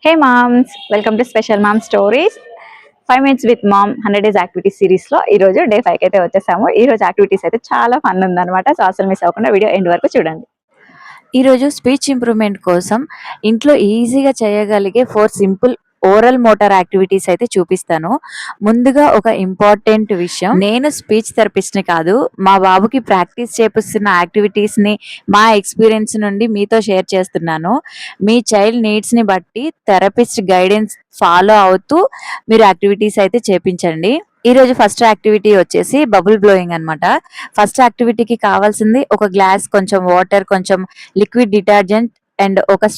Hey moms, welcome to special mom stories. 5 minutes with mom 100 days activities series లో ఈ రోజు day 5 కి అయితే వచ్చేసాము. ఈ రోజు యాక్టివిటీస్ అయితే చాలా ఫన్ ఉందన్నమాట. సో అసలు మిస్ అవ్వకుండా వీడియో ఎండ్ వరకు చూడండి. ఈరోజు స్పీచ్ ఇంప్రూవ్మెంట్ కోసం ఇంట్లో ఈజీగా చేయగలిగే 4 సింపుల్ ఓరల్ మోటార్ యాక్టివిటీస్ అయితే చూపిస్తాను. ముందుగా ఒక ఇంపార్టెంట్ విషయం, నేను స్పీచ్ థెరపిస్ట్ని కాదు, మా బాబుకి ప్రాక్టీస్ చేపిస్తున్న యాక్టివిటీస్ని మా ఎక్స్పీరియన్స్ నుండి మీతో షేర్ చేస్తున్నాను. మీ చైల్డ్ నీడ్స్ని బట్టి థెరపిస్ట్ గైడెన్స్ ఫాలో అవుతూ మీరు యాక్టివిటీస్ అయితే చేపించండి. ఈరోజు ఫస్ట్ యాక్టివిటీ వచ్చేసి బబుల్ బ్లోయింగ్ అనమాట. ఫస్ట్ యాక్టివిటీకి కావాల్సింది ఒక గ్లాస్, కొంచెం వాటర్, కొంచెం లిక్విడ్ డిటర్జెంట్ అండ్ ఒక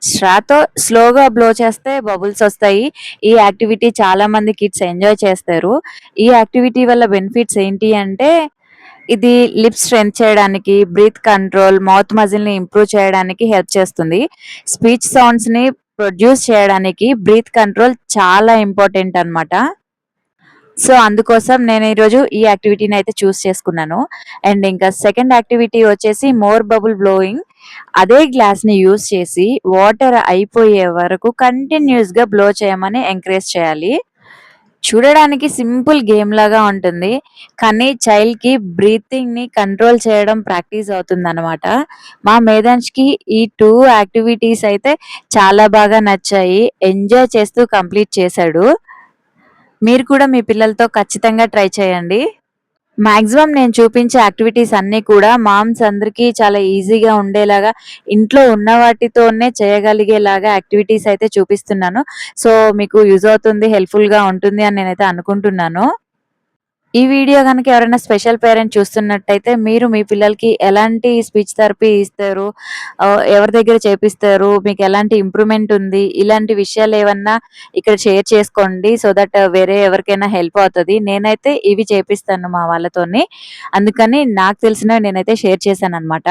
స్ట్రాతో స్లోగా బ్లో చేస్తే బబుల్స్ వస్తాయి. ఈ యాక్టివిటీ చాలా మంది కిడ్స్ ఎంజాయ్ చేస్తారు. ఈ యాక్టివిటీ వల్ల బెనిఫిట్స్ ఏంటి అంటే, ఇది లిప్స్ స్ట్రెంత్ చేయడానికి, బ్రీత్ కంట్రోల్, మౌత్ మజిల్ ని ఇంప్రూవ్ చేయడానికి హెల్ప్ చేస్తుంది. స్పీచ్ సౌండ్స్ ని ప్రొడ్యూస్ చేయడానికి బ్రీత్ కంట్రోల్ చాలా ఇంపార్టెంట్ అన్నమాట. సో అందుకోసం నేను ఈరోజు ఈ యాక్టివిటీని అయితే చూస్ చేసుకున్నాను. అండ్ ఇంకా సెకండ్ యాక్టివిటీ వచ్చేసి మోర్ బబుల్ బ్లోయింగ్. అదే గ్లాస్ ని యూస్ చేసి వాటర్ అయిపోయే వరకు కంటిన్యూస్ గా బ్లో చేయమని ఎంకరేజ్ చేయాలి. చూడడానికి సింపుల్ గేమ్ లాగా ఉంటుంది, కానీ చైల్డ్ కి బ్రీతింగ్ ని కంట్రోల్ చేయడం ప్రాక్టీస్ అవుతుంది అనమాట. మా మేధాంష్ కి ఈ 2 యాక్టివిటీస్ అయితే చాలా బాగా నచ్చాయి. ఎంజాయ్ చేస్తూ కంప్లీట్ చేశాడు. మీరు కూడా మీ పిల్లలతో ఖచ్చితంగా ట్రై చేయండి. మాక్సిమం నేను చూపించే యాక్టివిటీస్ అన్నీ కూడా మామ్స్ అందరికీ చాలా ఈజీగా ఉండేలాగా, ఇంట్లో ఉన్న వాటితోనే చేయగలిగేలాగా యాక్టివిటీస్ అయితే చూపిస్తున్నాను. సో మీకు యూజ్ అవుతుంది, హెల్ప్ఫుల్ గా ఉంటుంది అని నేనైతే అనుకుంటున్నాను. ఈ వీడియో గనుక ఎవరైనా స్పెషల్ పేరెంట్ చూస్తున్నట్టయితే, మీరు మీ పిల్లలకి ఎలాంటి స్పీచ్ థెరపీ ఇస్తారు, ఎవరి దగ్గర చేపిస్తారు, మీకు ఎలాంటి ఇంప్రూవ్మెంట్ ఉంది, ఇలాంటి విషయాలు ఏమన్నా ఇక్కడ షేర్ చేసుకోండి. సో దట్ వేరే ఎవరికైనా హెల్ప్ అవుతుంది. నేనైతే ఇవి చేపిస్తాను మా వాళ్ళతోని, అందుకని నాకు తెలిసినవి నేనైతే షేర్ చేశాను అనమాట.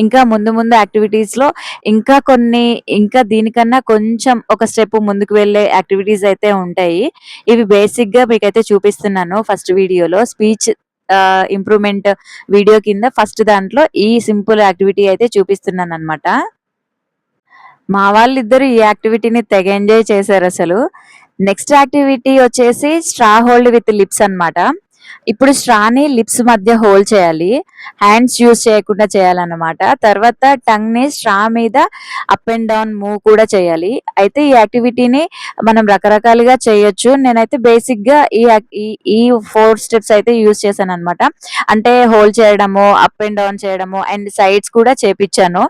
ఇంకా ముందు ముందు యాక్టివిటీస్ లో ఇంకా దీనికన్నా కొంచెం ఒక స్టెప్ ముందుకు వెళ్ళే యాక్టివిటీస్ అయితే ఉంటాయి. ఇవి బేసిక్ గా మీకైతే చూపిస్తున్నాను. ఫస్ట్ వీడియోలో స్పీచ్ ఇంప్రూవ్మెంట్ వీడియో కింద ఫస్ట్ దాంట్లో ఈ సింపుల్ యాక్టివిటీ అయితే చూపిస్తున్నాను అనమాట. మా వాళ్ళిద్దరు ఈ యాక్టివిటీని తెగ ఎంజాయ్ చేశారు అసలు. నెక్స్ట్ యాక్టివిటీ వచ్చేసి స్ట్రా హోల్డ్ విత్ లిప్స్ అన్నమాట. ఇప్పుడు స్ట్రాని లిప్స్ మధ్య హోల్డ్ చేయాలి, హ్యాండ్స్ యూజ్ చేయకుండా చేయాలన్నమాట. తర్వాత టంగ్ ని స్ట్రా మీద అప్ అండ్ డౌన్ మూవ్ కూడా చేయాలి. అయితే ఈ యాక్టివిటీని మనం రకరకాలుగా చేయొచ్చు. నేనైతే బేసిక్ గా ఈ 4 స్టెప్స్ అయితే యూజ్ చేశాను అనమాట. అంటే హోల్డ్ చేయడము, అప్ అండ్ డౌన్ చేయడము అండ్ సైడ్స్ కూడా చేపించాను.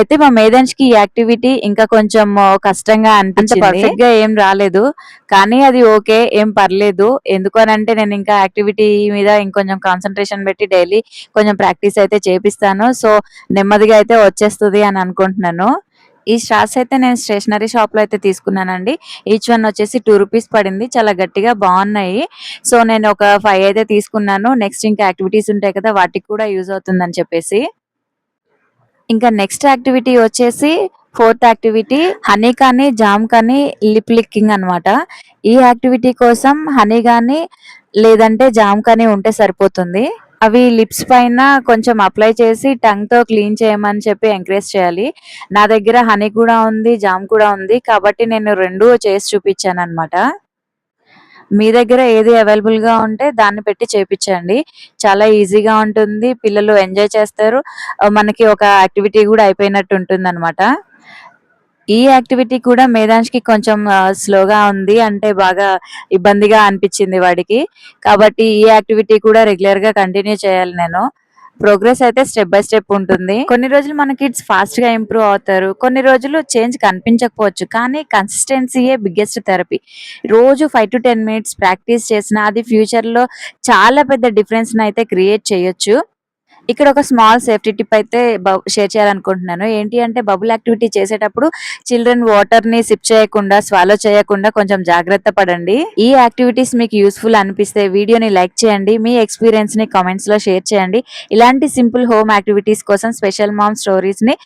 అయితే మా మేధాంష్ కి ఈ యాక్టివిటీ ఇంకా కొంచెం కష్టంగా అనిపించింది. పర్ఫెక్ట్ గా ఏం రాలేదు, కానీ అది ఓకే, ఏం పర్లేదు. ఎందుకనంటే నేను ఇంకా యాక్టివిటీ మీద ఇంకొంచెం కాన్సన్ట్రేషన్ పెట్టి డైలీ కొంచెం ప్రాక్టీస్ అయితే చేపిస్తాను. సో నెమ్మదిగా అయితే వచ్చేస్తుంది అని అనుకుంటున్నాను. ఈ స్ట్రాస్ అయితే నేను స్టేషనరీ షాప్ లో అయితే తీసుకున్నానండి. ఈచ్ వన్ వచ్చేసి 2 రూపీస్ పడింది. చాలా గట్టిగా బాగున్నాయి. సో నేను ఒక 5 అయితే తీసుకున్నాను. నెక్స్ట్ ఇంకా యాక్టివిటీస్ ఉంటాయి కదా, వాటికి కూడా యూజ్ అవుతుందని చెప్పేసి. ఇంకా నెక్స్ట్ యాక్టివిటీ వచ్చేసి ఫోర్త్ యాక్టివిటీ హనీ కానీ జామ్ కానీ లిప్ లిక్కింగ్ అనమాట. ఈ యాక్టివిటీ కోసం హనీ కానీ లేదంటే జామ్ కానీ ఉంటే సరిపోతుంది. అవి లిప్స్ పైన కొంచెం అప్లై చేసి టంగ్ తో క్లీన్ చేయమని చెప్పి ఎంకరేజ్ చేయాలి. నా దగ్గర హనీ కూడా ఉంది, జామ్ కూడా ఉంది, కాబట్టి నేను 2 చేసి చూపించాను అనమాట. మీ దగ్గర ఏది అవైలబుల్ గా ఉంటే దాన్ని పెట్టి చేపించండి. చాలా ఈజీగా ఉంటుంది, పిల్లలు ఎంజాయ్ చేస్తారు, మనకి ఒక యాక్టివిటీ కూడా అయిపోయినట్టు ఉంటుంది అనమాట. ఈ యాక్టివిటీ కూడా మేధాంష్ కి కొంచెం స్లోగా ఉంది, అంటే బాగా ఇబ్బందిగా అనిపించింది వాడికి. కాబట్టి ఈ యాక్టివిటీ కూడా రెగ్యులర్ గా కంటిన్యూ చేయాలి నేను. ప్రోగ్రెస్ అయితే స్టెప్ బై స్టెప్ ఉంటుంది. కొన్ని రోజులు మన కిడ్స్ ఫాస్ట్ గా ఇంప్రూవ్ అవుతారు, కొన్ని రోజులు చేంజ్ కనిపించకపోవచ్చు, కానీ కన్సిస్టెన్సీయే బిగ్గెస్ట్ థెరపీ. రోజు 5 to 10 minutes ప్రాక్టీస్ చేసినా అది ఫ్యూచర్ లో చాలా పెద్ద డిఫరెన్స్ అయితే క్రియేట్ చేయొచ్చు. ఇక్కడ ఒక స్మాల్ సేఫ్టీ టిప్ అయితే షేర్ చేయాలనుకుంటున్నాను. ఏంటి అంటే, బబుల్ యాక్టివిటీ చేసేటప్పుడు చిల్డ్రన్ వాటర్ ని సిప్ చేయకుండా, స్వాలో చేయకుండా కొంచెం జాగ్రత్త పడండి. ఈ యాక్టివిటీస్ మీకు యూస్ఫుల్ అనిపిస్తే వీడియోని లైక్ చేయండి, మీ ఎక్స్పీరియన్స్ ని కామెంట్స్ లో షేర్ చేయండి. ఇలాంటి సింపుల్ హోమ్ యాక్టివిటీస్ కోసం స్పెషల్ మామ్ స్టోరీస్ ని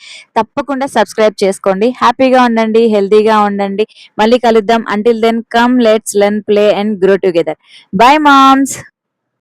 తప్పకుండా సబ్స్క్రైబ్ చేసుకోండి. హ్యాపీగా ఉండండి, హెల్తీగా ఉండండి. మళ్ళీ కలుద్దాం. Until then, come let's learn, play and grow together. Bye moms.